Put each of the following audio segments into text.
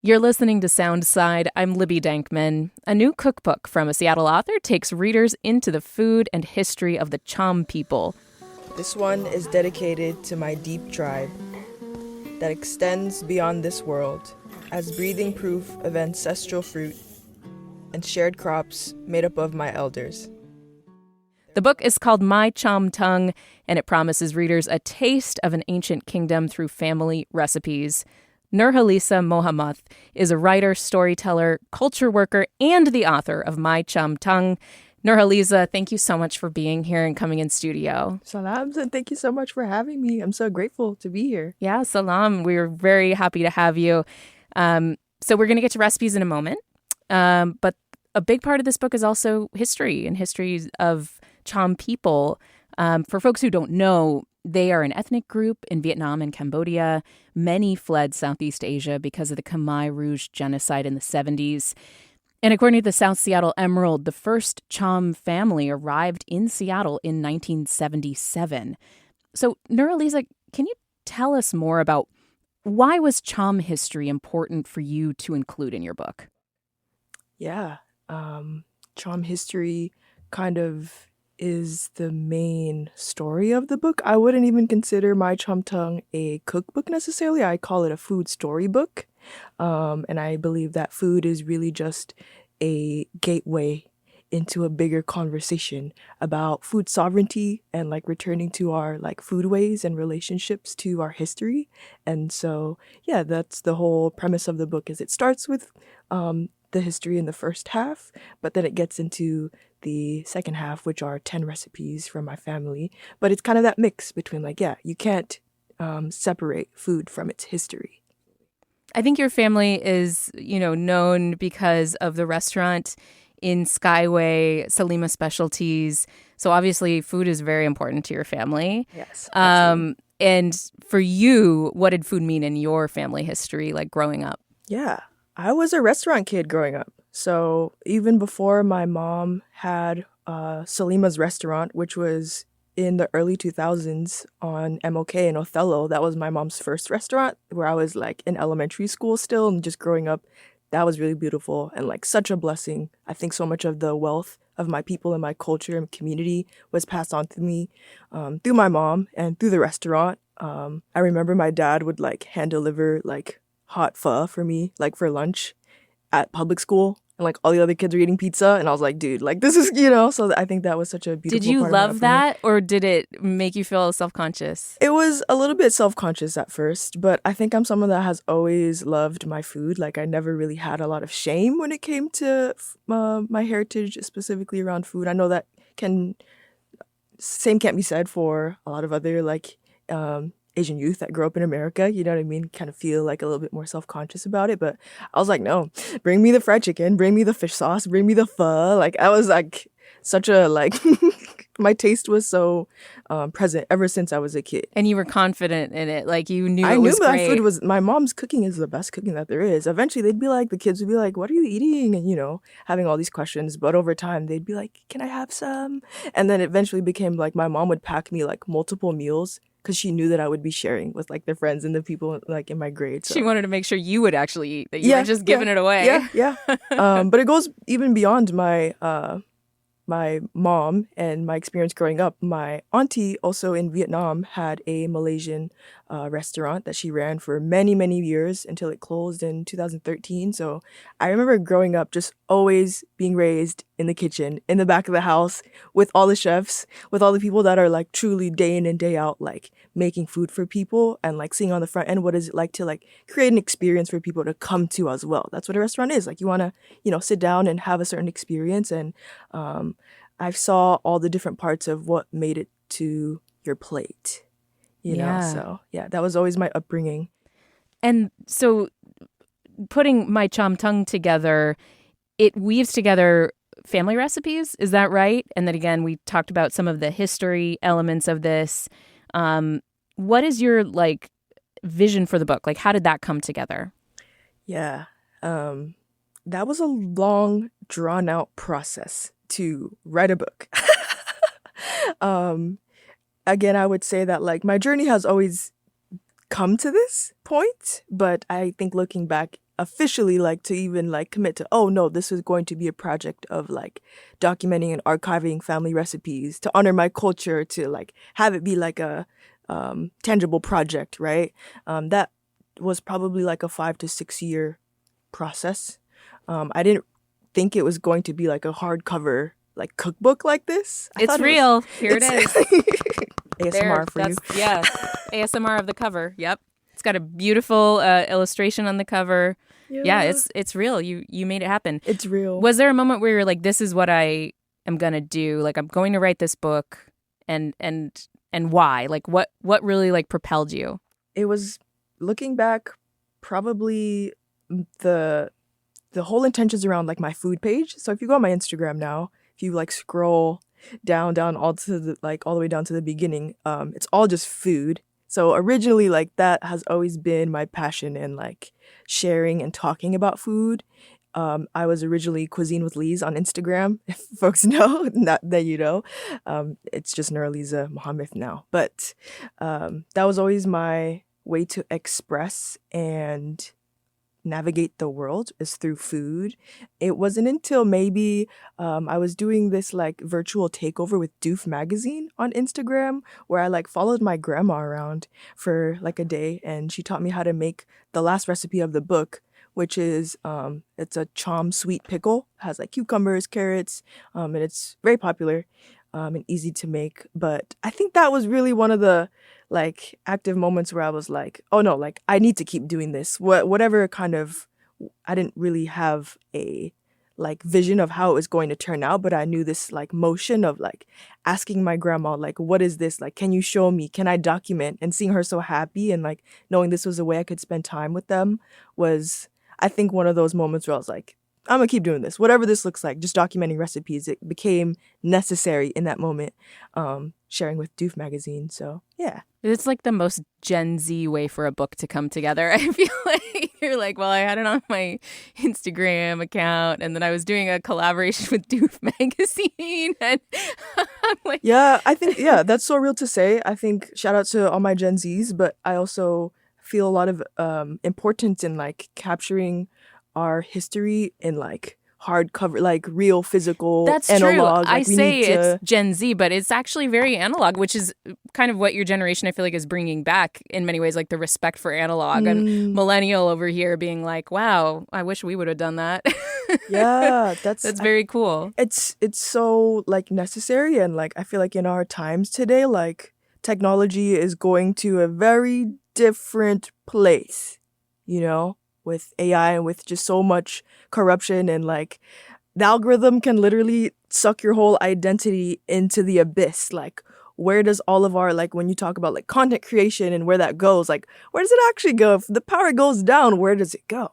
You're listening to Soundside. I'm Libby Dankman. A new cookbook from a Seattle author takes readers into the food and history of the Cham people. This one is dedicated to my deep tribe that extends beyond this world as breathing proof of ancestral fruit and shared crops made up of my elders. The book is called My Cham Tongue, and it promises readers a taste of an ancient kingdom through family recipes. Nurhaliza Mohamath is a writer, storyteller, culture worker, and the author of My Cham Tongue. Nurhaliza, thank you so much for being here and coming in studio. Salams, and thank you so much for having me. I'm so grateful to be here. Yeah, salam. We're very happy to have you. So we're going to get to recipes in a moment. But a big part of this book is also history and histories of Cham people. For folks who don't know, they are an ethnic group in Vietnam and Cambodia. Many fled Southeast Asia because of the Khmer Rouge genocide in the 70s. And according to the South Seattle Emerald, the first Cham family arrived in Seattle in 1977. So, Nurhaliza, can you tell us more about why was Cham history important for you to include in your book? Yeah, Cham history kind of is the main story of the book. I wouldn't even consider My Cham Tongue a cookbook necessarily. I call it a food storybook. And I believe that food is really just a gateway into a bigger conversation about food sovereignty and like returning to our like foodways and relationships to our history. And so, yeah, that's the whole premise of the book is it starts with the history in the first half, but then it gets into the second half, which are 10 recipes from my family. But it's kind of that mix between like, yeah, you can't separate food from its history. I think your family is, known because of the restaurant in Skyway, Salima Specialties. So obviously food is very important to your family. Yes. And for you, what did food mean in your family history, like growing up? Yeah, I was a restaurant kid growing up. So even before my mom had Salima's restaurant, which was in the early 2000s on MLK in Othello, that was my mom's first restaurant where I was like in elementary school still and just growing up. That was really beautiful and like such a blessing. I think so much of the wealth of my people and my culture and community was passed on to me through my mom and through the restaurant. I remember my dad would like hand deliver like hot pho for me, like for lunch at public school. And like all the other kids were eating pizza. And I was like, dude, like this is, so I think that was such a beautiful Did you part of my love upbringing. that or did it make you feel self-conscious? It was a little bit self-conscious at first, but I think I'm someone that has always loved my food. Like I never really had a lot of shame when it came to my heritage, specifically around food. I know that same can't be said for a lot of other like Asian youth that grow up in America, you know what I mean? Kind of feel like a little bit more self-conscious about it. But I was like, no, bring me the fried chicken, bring me the fish sauce, bring me the pho. Like I was like such a like my taste was so present ever since I was a kid. And you were confident in it, like you knew I it knew was my great. food was my mom's cooking is the best cooking that there is. Eventually they'd be like, the kids would be like, what are you eating? And having all these questions. But over time they'd be like, can I have some? And then it eventually became like my mom would pack me like multiple meals because she knew that I would be sharing with like the friends and the people like in my grade. So. She wanted to make sure you would actually eat, that you were just giving it away. Yeah. But it goes even beyond my mom and my experience growing up. My auntie also in Vietnam had a Malaysian restaurant that she ran for many, many years until it closed in 2013. So I remember growing up just always being raised in the kitchen, in the back of the house with all the chefs, with all the people that are like truly day in and day out, like making food for people and like seeing on the front end what is it like to like create an experience for people to come to as well. That's what a restaurant is. Like you want to, sit down and have a certain experience. And I saw all the different parts of what made it to your plate, So, yeah, that was always my upbringing. And so putting My Cham Tongue together, it weaves together family recipes. Is that right? And then again, we talked about some of the history elements of this. What is your like vision for the book? Like, how did that come together? Yeah, that was a long, drawn-out process to write a book. Again, I would say that like my journey has always come to this point, but I think looking back, officially like to even like commit to, oh no, this is going to be a project of like documenting and archiving family recipes to honor my culture, to like have it be like a tangible project, right? That was probably like a 5 to 6 year process. I didn't think it was going to be like a hardcover like cookbook like this. It's real. Here it is. ASMR for you. Yeah, ASMR of the cover. Yep. It's got a beautiful illustration on the cover. Yeah, it's real. You made it happen. It's real. Was there a moment where you're like, this is what I am going to do? Like, I'm going to write this book, and why? Like, what really like propelled you? It was, looking back, probably the whole intentions around like my food page. So if you go on my Instagram now, if you like scroll down all the way down to the beginning, it's all just food. So originally, like, that has always been my passion, and like sharing and talking about food. I was originally Cuisine with Liz on Instagram, if folks know, not that you know. It's just Nurhaliza Mohamath now. But that was always my way to express and navigate the world, is through food. It wasn't until maybe I was doing this like virtual takeover with Doof magazine on Instagram, where I like followed my grandma around for like a day, and she taught me how to make the last recipe of the book, which is it's a Cham sweet pickle. It has like cucumbers, carrots, and it's very popular and easy to make. But I think that was really one of the like active moments where I was like, oh no, like I need to keep doing this. Whatever kind of, I didn't really have a like vision of how it was going to turn out, but I knew this like motion of like asking my grandma, like, what is this? Like, can you show me? Can I document? And seeing her so happy and like knowing this was a way I could spend time with them was, I think, one of those moments where I was like, I'm gonna keep doing this. Whatever this looks like, just documenting recipes. It became necessary in that moment, sharing with Doof magazine. So yeah. It's like the most Gen Z way for a book to come together. I feel like you're like, well, I had it on my Instagram account, and then I was doing a collaboration with Doof magazine. And I'm like, yeah, I think, yeah, that's so real to say. I think shout out to all my Gen Zs, but I also feel a lot of importance in like capturing our history in like hardcover, like real physical. That's analog. True. Like, I say it's Gen Z, but it's actually very analog, which is kind of what your generation, I feel like, is bringing back in many ways, like the respect for analog. And millennial over here being like, wow, I wish we would have done that. Yeah, that's very cool. It's so like necessary, and like I feel like in our times today, like technology is going to a very different place, you know, with AI and with just so much corruption, and like the algorithm can literally suck your whole identity into the abyss. Like, where does all of our, like, when you talk about like content creation and where that goes, like, where does it actually go? If the power goes down, where does it go?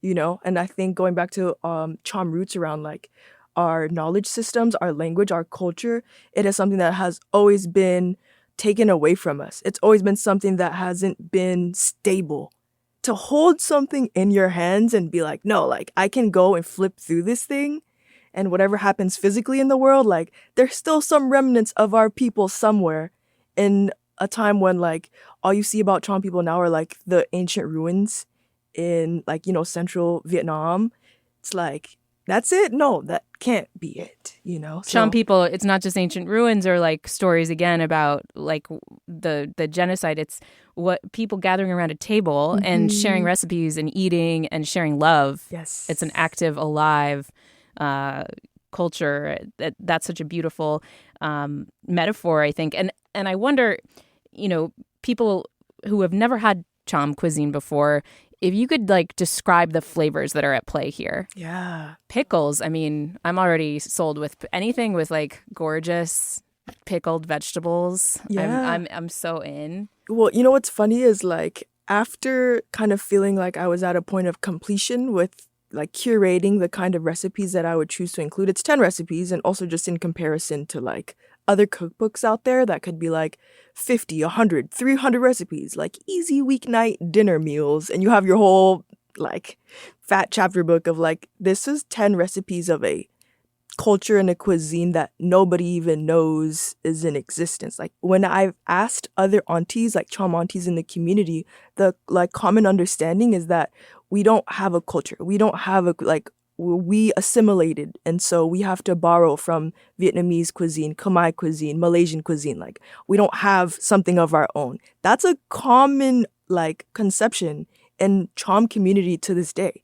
You know? And I think going back to Cham roots around like our knowledge systems, our language, our culture, it is something that has always been taken away from us. It's always been something that hasn't been stable. To hold something in your hands and be like, no, like I can go and flip through this thing, and whatever happens physically in the world, like there's still some remnants of our people somewhere, in a time when like all you see about Cham people now are like the ancient ruins in like, you know, central Vietnam. It's like, that's it? No, that can't be it, you know? Cham people, it's not just ancient ruins or like stories again about like the genocide. It's what people gathering around a table and sharing recipes and eating and sharing love. Yes. It's an active, alive culture. That's such a beautiful metaphor, I think. And I wonder, you know, people who have never had Cham cuisine before, if you could like describe the flavors that are at play here. Yeah. Pickles. I mean, I'm already sold with anything with like gorgeous pickled vegetables. Yeah. I'm so in. Well, you know what's funny is like after kind of feeling like I was at a point of completion with like curating the kind of recipes that I would choose to include. It's 10 recipes, and also just in comparison to like other cookbooks out there that could be like 50, 100, 300 recipes, like easy weeknight dinner meals. And you have your whole like fat chapter book of like, this is 10 recipes of a culture and a cuisine that nobody even knows is in existence. Like when I've asked other aunties, like Cham aunties in the community, the like common understanding is that we don't have a culture. We don't have we assimilated, and so we have to borrow from Vietnamese cuisine, Khmer cuisine, Malaysian cuisine. Like, we don't have something of our own. That's a common like conception in Cham community to this day.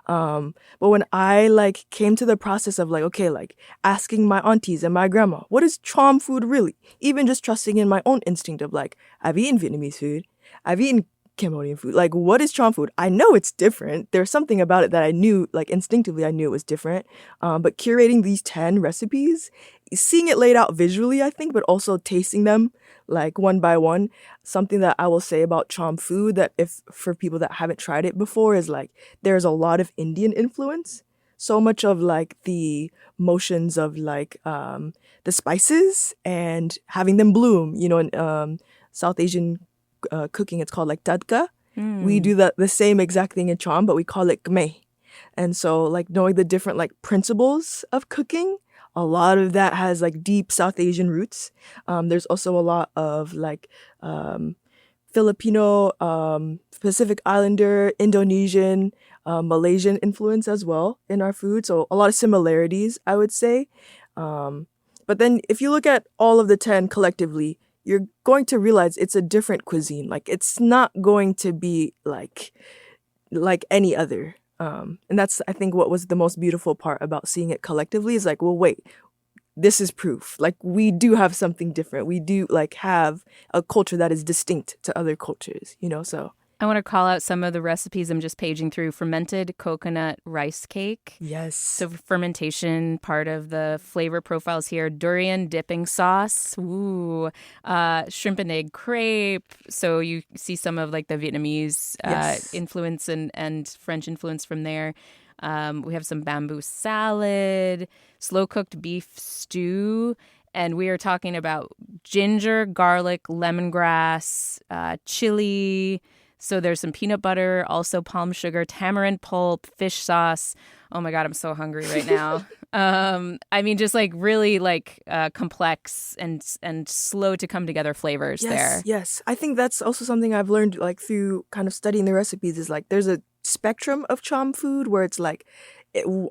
But when I like came to the process of like, okay, like asking my aunties and my grandma, what is Cham food really? Even just trusting in my own instinct of like, I've eaten Vietnamese food, I've eaten Cambodian food. Like, what is Cham food? I know it's different. There's something about it that I knew, like instinctively, I knew it was different. But curating these 10 recipes, seeing it laid out visually, I think, but also tasting them like one by one. Something that I will say about Cham food that if for people that haven't tried it before is like there's a lot of Indian influence. So much of like the motions of like the spices and having them bloom, you know, in South Asian cooking, it's called like tadka. We do the same exact thing in Cham, but we call it kmeh. And so like knowing the different like principles of cooking, a lot of that has like deep South Asian roots. There's also a lot of like Filipino, Pacific Islander, Indonesian, Malaysian influence as well in our food. So a lot of similarities, I would say. But then if you look at all of the 10 collectively, you're going to realize it's a different cuisine. Like, it's not going to be like any other. And that's, I think, what was the most beautiful part about seeing it collectively is like, well, wait, this is proof. Like, we do have something different. We do like have a culture that is distinct to other cultures, you know, so. I want to call out some of the recipes I'm just paging through. Fermented coconut rice cake. Yes. So fermentation, part of the flavor profiles here. Durian dipping sauce. Ooh. Shrimp and egg crepe. So you see some of like the Vietnamese influence and French influence from there. We have some bamboo salad, slow cooked beef stew. And we are talking about ginger, garlic, lemongrass, chili. So there's some peanut butter, also palm sugar, tamarind pulp, fish sauce. Oh my God, I'm so hungry right now. I mean, just like really like complex and slow to come together flavors there. Yes. I think that's also something I've learned like through kind of studying the recipes is like there's a spectrum of Cham food where it's like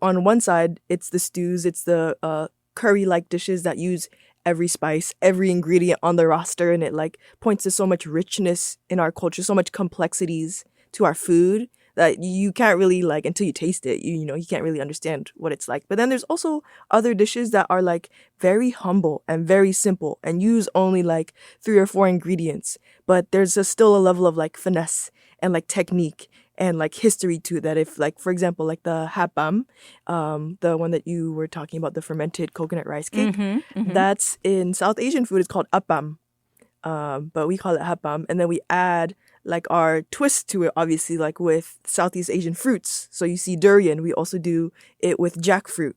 on one side, it's the stews, it's the curry-like dishes that use every spice, every ingredient on the roster, and it like points to so much richness in our culture, so much complexities to our food that you can't really like until you taste it, you know, you can't really understand what it's like. But then there's also other dishes that are like very humble and very simple and use only like 3 or 4 ingredients, but there's still a level of like finesse and like technique and like history to that. If like, for example, like the hapam, the one that you were talking about, the fermented coconut rice cake, that's in South Asian food, it's called appam, but we call it hapam. And then we add like our twist to it, obviously, like with Southeast Asian fruits. So you see durian, we also do it with jackfruit.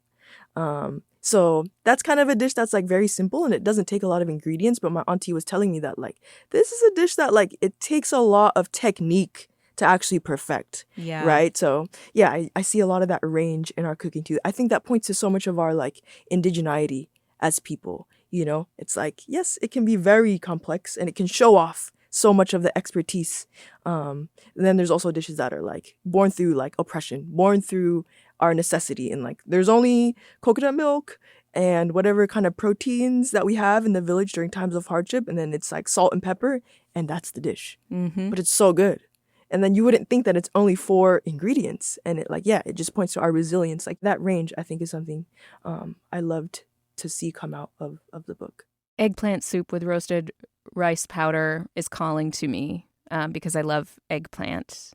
So that's kind of a dish that's like very simple and it doesn't take a lot of ingredients. But my auntie was telling me that like, this is a dish that like, it takes a lot of technique to actually perfect. Yeah. Right. So yeah, I see a lot of that range in our cooking too. I think that points to so much of our like indigeneity as people, you know, it's like, yes, it can be very complex and it can show off so much of the expertise. And then there's also dishes that are like born through like oppression, born through our necessity. And like, there's only coconut milk and whatever kind of proteins that we have in the village during times of hardship. And then it's like salt and pepper and that's the dish. But it's so good. And then you wouldn't think that it's only 4 ingredients. And it like, yeah, it just points to our resilience. Like that range, I think, is something I loved to see come out of the book. Eggplant soup with roasted rice powder is calling to me because I love eggplant.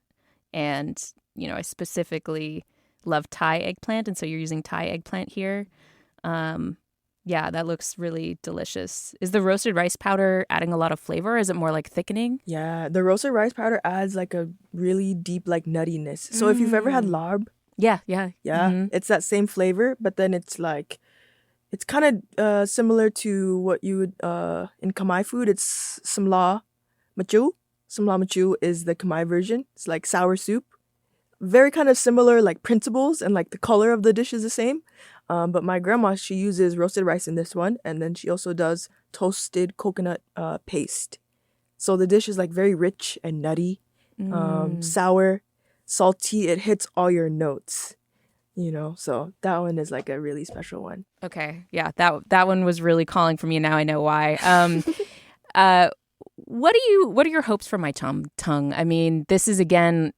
And, you know, I specifically love Thai eggplant. And so you're using Thai eggplant here. Yeah, that looks really delicious. Is the roasted rice powder adding a lot of flavor? Is it more like thickening? Yeah, the roasted rice powder adds like a really deep like nuttiness. So if you've ever had larb, yeah, it's that same flavor, but then it's like, it's kind of similar to what you would in Khmer food. It's samla machu. Samla machu is the Khmer version. It's like sour soup. Very kind of similar like principles and like the color of the dish is the same. But my grandma, she uses roasted rice in this one. And then she also does toasted coconut paste. So the dish is like very rich and nutty, sour. salty. It hits all your notes, you know? So that one is like a really special one. Okay. Yeah, that one was really calling for me. Now I know why. What are your hopes for My Cham Tongue? I mean, this is again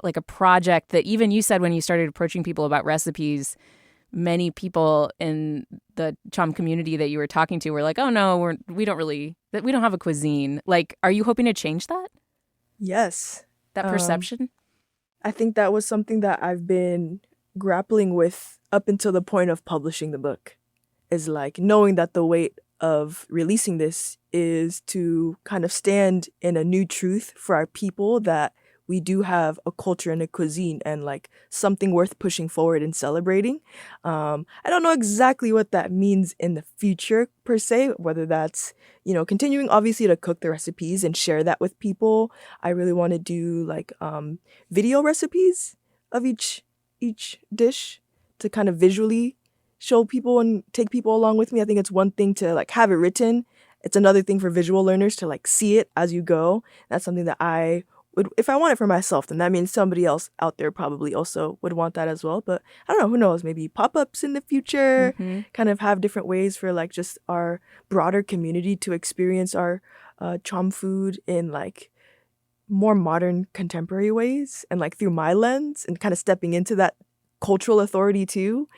like a project that even you said when you started approaching people about recipes, many people in the Cham community that you were talking to were like, "Oh no, we don't have a cuisine." Like, are you hoping to change that? Yes. That perception? I think that was something that I've been grappling with up until the point of publishing the book, is like knowing that the weight of releasing this is to kind of stand in a new truth for our people, that we do have a culture and a cuisine and like something worth pushing forward and celebrating. I don't know exactly what that means in the future per se, whether that's, you know, continuing obviously to cook the recipes and share that with people. I really want to do like video recipes of each dish to kind of visually show people and take people along with me. I think it's one thing to like have it written. It's another thing for visual learners to like see it as you go. That's something that I would, if I want it for myself, then that means somebody else out there probably also would want that as well. But I don't know, who knows, maybe pop-ups in the future, kind of have different ways for like just our broader community to experience our Cham food in like more modern contemporary ways and like through my lens and kind of stepping into that cultural authority too.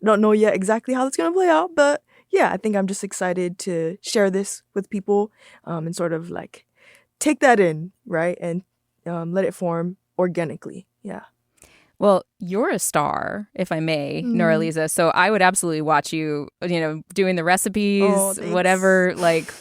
Don't know yet exactly how that's going to play out, but yeah, I think I'm just excited to share this with people and sort of like take that in, right? And let it form organically. Yeah. Well, you're a star, if I may, Nurhaliza. So I would absolutely watch you, you know, doing the recipes, whatever, like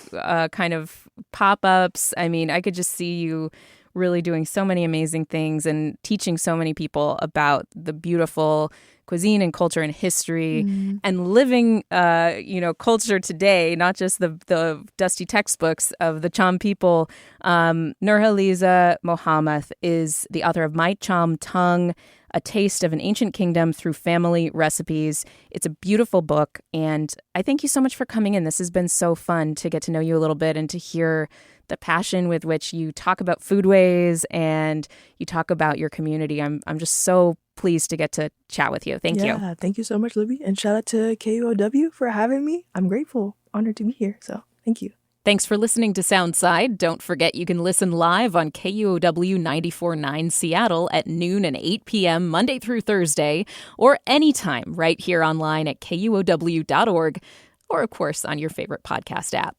kind of pop-ups. I mean, I could just see you really doing so many amazing things and teaching so many people about the beautiful cuisine and culture and history and living, culture today, not just the dusty textbooks of the Cham people. Nurhaliza Mohamath is the author of My Cham Tongue, A Taste of an Ancient Kingdom Through Family Recipes. It's a beautiful book, and I thank you so much for coming in. This has been so fun to get to know you a little bit and to hear the passion with which you talk about foodways and you talk about your community. I'm just so pleased to get to chat with you. Thank you. Yeah, thank you so much, Libby. And shout out to KUOW for having me. I'm grateful, honored to be here. So thank you. Thanks for listening to Soundside. Don't forget you can listen live on KUOW 94.9 Seattle at noon and 8 p.m. Monday through Thursday, or anytime right here online at KUOW.org, or of course on your favorite podcast app.